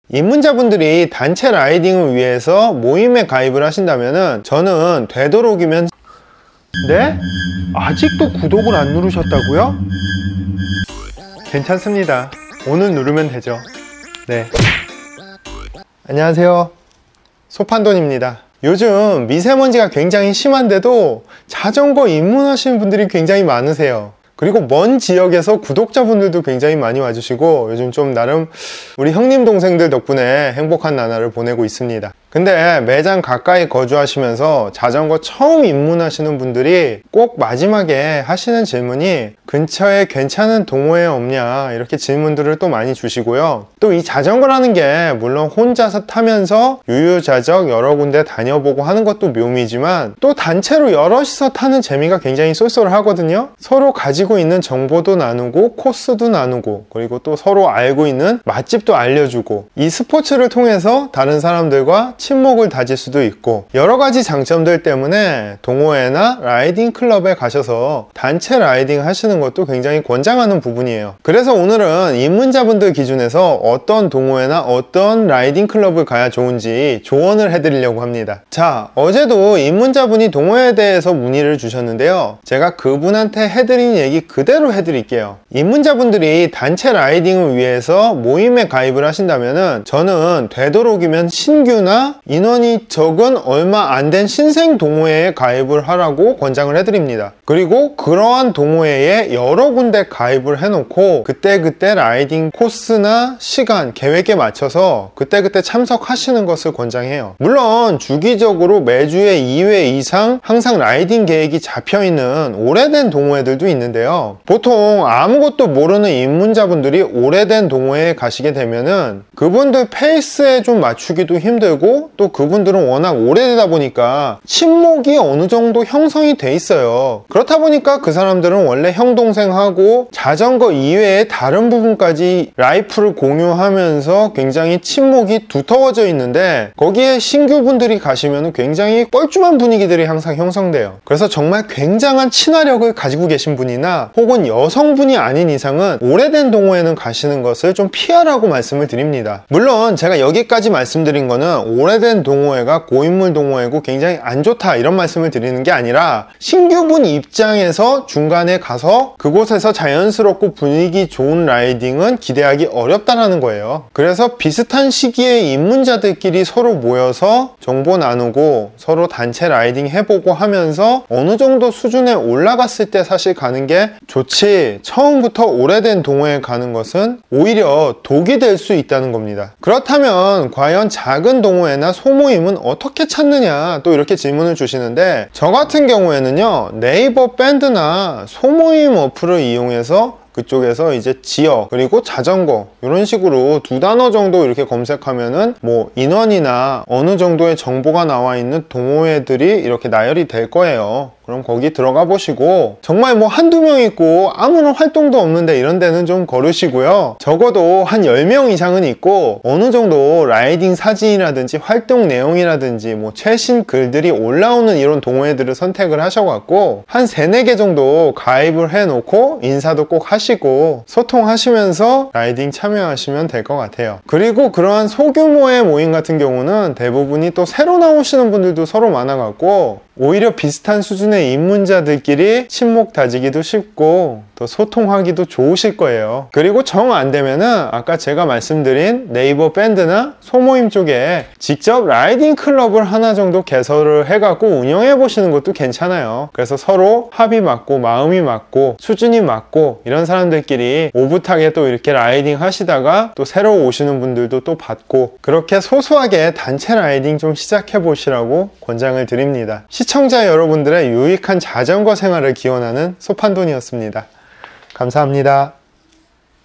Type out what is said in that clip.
입문자분들이 단체 라이딩을 위해서 모임에 가입을 하신다면 저는 되도록이면 네? 아직도 구독을 안 누르셨다고요? 괜찮습니다. 오늘 누르면 되죠. 네. 안녕하세요, 소판돈입니다. 요즘 미세먼지가 굉장히 심한데도 자전거 입문하시는 분들이 굉장히 많으세요. 그리고 먼 지역에서 구독자분들도 굉장히 많이 와주시고 요즘 좀 나름 우리 형님 동생들 덕분에 행복한 나날을 보내고 있습니다. 근데 매장 가까이 거주하시면서 자전거 처음 입문하시는 분들이 꼭 마지막에 하시는 질문이 근처에 괜찮은 동호회 없냐, 이렇게 질문들을 또 많이 주시고요. 또 이 자전거라는 게 물론 혼자서 타면서 유유자적 여러 군데 다녀보고 하는 것도 묘미지만 또 단체로 여럿이서 타는 재미가 굉장히 쏠쏠하거든요. 서로 가지고 있는 정보도 나누고 코스도 나누고, 그리고 또 서로 알고 있는 맛집도 알려주고, 이 스포츠를 통해서 다른 사람들과 친목을 다질 수도 있고, 여러 가지 장점들 때문에 동호회나 라이딩 클럽에 가셔서 단체 라이딩 하시는 것도 굉장히 권장하는 부분이에요. 그래서 오늘은 입문자분들 기준에서 어떤 동호회나 어떤 라이딩 클럽을 가야 좋은지 조언을 해드리려고 합니다. 자, 어제도 입문자분이 동호회에 대해서 문의를 주셨는데요, 제가 그분한테 해드린 얘기 그대로 해드릴게요. 입문자분들이 단체 라이딩을 위해서 모임에 가입을 하신다면 저는 되도록이면 신규나 인원이 적은 얼마 안 된 신생 동호회에 가입을 하라고 권장을 해드립니다. 그리고 그러한 동호회에 여러 군데 가입을 해놓고 그때그때 라이딩 코스나 시간, 계획에 맞춰서 그때그때 참석하시는 것을 권장해요. 물론 주기적으로 매주에 2회 이상 항상 라이딩 계획이 잡혀있는 오래된 동호회들도 있는데요, 보통 아무것도 모르는 입문자분들이 오래된 동호회에 가시게 되면은 그분들 페이스에 좀 맞추기도 힘들고, 또 그분들은 워낙 오래되다 보니까 친목이 어느 정도 형성이 돼 있어요. 그렇다 보니까 그 사람들은 원래 형 동생하고 자전거 이외에 다른 부분까지 라이프를 공유하면서 굉장히 친목이 두터워져 있는데, 거기에 신규분들이 가시면 굉장히 뻘쭘한 분위기들이 항상 형성돼요. 그래서 정말 굉장한 친화력을 가지고 계신 분이나 혹은 여성분이 아닌 이상은 오래된 동호회는 가시는 것을 좀 피하라고 말씀을 드립니다. 물론 제가 여기까지 말씀드린 거는 오래된 동호회가 고인물 동호회고 굉장히 안 좋다 이런 말씀을 드리는 게 아니라, 신규분 입장에서 중간에 가서 그곳에서 자연스럽고 분위기 좋은 라이딩은 기대하기 어렵다는 거예요. 그래서 비슷한 시기에 입문자들끼리 서로 모여서 정보 나누고 서로 단체 라이딩 해보고 하면서 어느 정도 수준에 올라갔을 때 사실 가는 게 좋지, 처음부터 오래된 동호회에 가는 것은 오히려 독이 될 수 있다는 겁니다. 그렇다면 과연 작은 동호회나 소모임은 어떻게 찾느냐, 또 이렇게 질문을 주시는데, 저 같은 경우에는요, 네이버 밴드나 소모임 어플을 이용해서 그쪽에서 이제 지역 그리고 자전거 이런 식으로 2단어 정도 이렇게 검색하면은 뭐 인원이나 어느 정도의 정보가 나와 있는 동호회들이 이렇게 나열이 될 거예요. 그럼 거기 들어가 보시고, 정말 뭐 한두 명 있고 아무런 활동도 없는데 이런 데는 좀 거르시고요, 적어도 한 10명 이상은 있고 어느 정도 라이딩 사진이라든지 활동 내용이라든지 뭐 최신 글들이 올라오는 이런 동호회들을 선택을 하셔갖고 한 3-4개 정도 가입을 해놓고 인사도 꼭 하시고 소통하시면서 라이딩 참여하시면 될 것 같아요. 그리고 그러한 소규모의 모임 같은 경우는 대부분이 또 새로 나오시는 분들도 서로 많아갖고 오히려 비슷한 수준의 입문자들끼리 친목 다지기도 쉽고 또 소통하기도 좋으실 거예요. 그리고 정 안 되면은 아까 제가 말씀드린 네이버 밴드나 소모임 쪽에 직접 라이딩 클럽을 하나 정도 개설을 해갖고 운영해 보시는 것도 괜찮아요. 그래서 서로 합이 맞고 마음이 맞고 수준이 맞고 이런 사람들끼리 오붓하게 또 이렇게 라이딩 하시다가 또 새로 오시는 분들도 또 받고, 그렇게 소소하게 단체 라이딩 좀 시작해 보시라고 권장을 드립니다. 시청자 여러분들의 유익한 자전거 생활을 기원하는 소판돈이었습니다. 감사합니다.